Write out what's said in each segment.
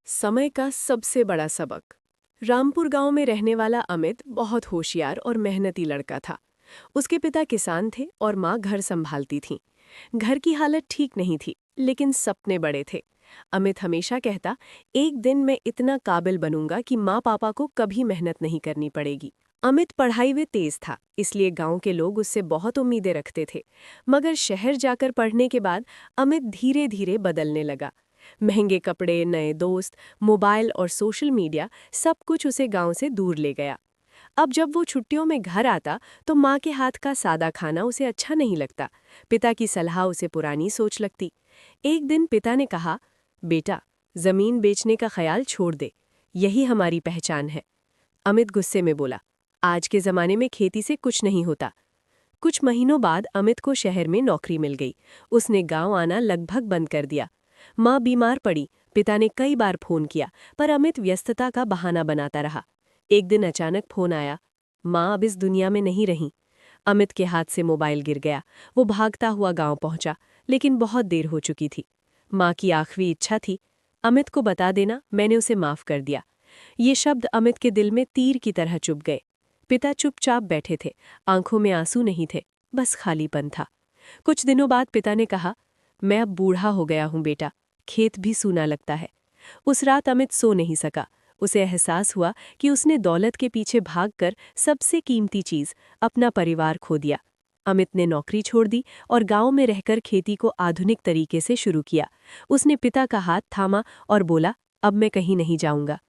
समय का सबसे बड़ा सबक। रामपुर गांव में रहने वाला अमित बहुत होशियार और मेहनती लड़का था। उसके पिता किसान थे और माँ घर संभालती थीं। घर की हालत ठीक नहीं थी, लेकिन सपने बड़े थे। अमित हमेशा कहता, एक दिन मैं इतना काबिल बनूंगा कि माँ पापा को कभी मेहनत नहीं करनी पड़ेगी। अमित पढ़ाई में तेज था, इसलिए गांव के लोग उससे बहुत उम्मीदें रखते थे। मगर शहर जाकर पढ़ने के बाद अमित धीरे धीरे बदलने लगा। महंगे कपड़े, नए दोस्त, मोबाइल और सोशल मीडिया सब कुछ उसे गांव से दूर ले गया। अब जब वो छुट्टियों में घर आता तो माँ के हाथ का सादा खाना उसे अच्छा नहीं लगता। पिता की सलाह उसे पुरानी सोच लगती। एक दिन पिता ने कहा, बेटा, जमीन बेचने का ख्याल छोड़ दे, यही हमारी पहचान है। अमित गुस्से में बोला, आज के जमाने में खेती से कुछ नहीं होता। कुछ महीनों बाद अमित को शहर में नौकरी मिल गई। उसने गांव आना लगभग बंद कर दिया। माँ बीमार पड़ी, पिता ने कई बार फोन किया, पर अमित व्यस्तता का बहाना बनाता रहा। एक दिन अचानक फोन आया, माँ अब इस दुनिया में नहीं रहीं। अमित के हाथ से मोबाइल गिर गया। वो भागता हुआ गांव पहुंचा, लेकिन बहुत देर हो चुकी थी। माँ की आखिरी इच्छा थी, अमित को बता देना मैंने उसे माफ कर दिया। ये शब्द अमित के दिल में तीर की तरह चुभ गए। पिता चुपचाप बैठे थे, आंखों में आंसू नहीं थे, बस खालीपन था। कुछ दिनों बाद पिता ने कहा, मैं अब बूढ़ा हो गया हूं बेटा, खेत भी सूना लगता है। उस रात अमित सो नहीं सका। उसे एहसास हुआ कि उसने दौलत के पीछे भागकर सबसे कीमती चीज, अपना परिवार खो दिया। अमित ने नौकरी छोड़ दी और गांव में रहकर खेती को आधुनिक तरीके से शुरू किया। उसने पिता का हाथ थामा और बोला, अब मैं कहीं नहीं जाऊंगा।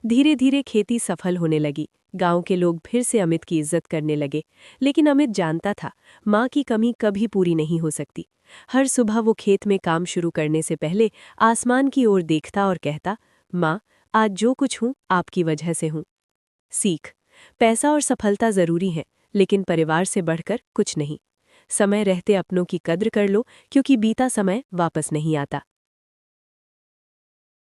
धीरे धीरे खेती सफल होने लगी। गांव के लोग फिर से अमित की इज्जत करने लगे। लेकिन अमित जानता था, माँ की कमी कभी पूरी नहीं हो सकती। हर सुबह वो खेत में काम शुरू करने से पहले आसमान की ओर देखता और कहता, माँ, आज जो कुछ हूँ आपकी वजह से हूँ। सीख। पैसा और सफलता जरूरी है, लेकिन परिवार से बढ़कर कुछ नहीं। समय रहते अपनों की कद्र कर लो, क्योंकि बीता समय वापस नहीं आता।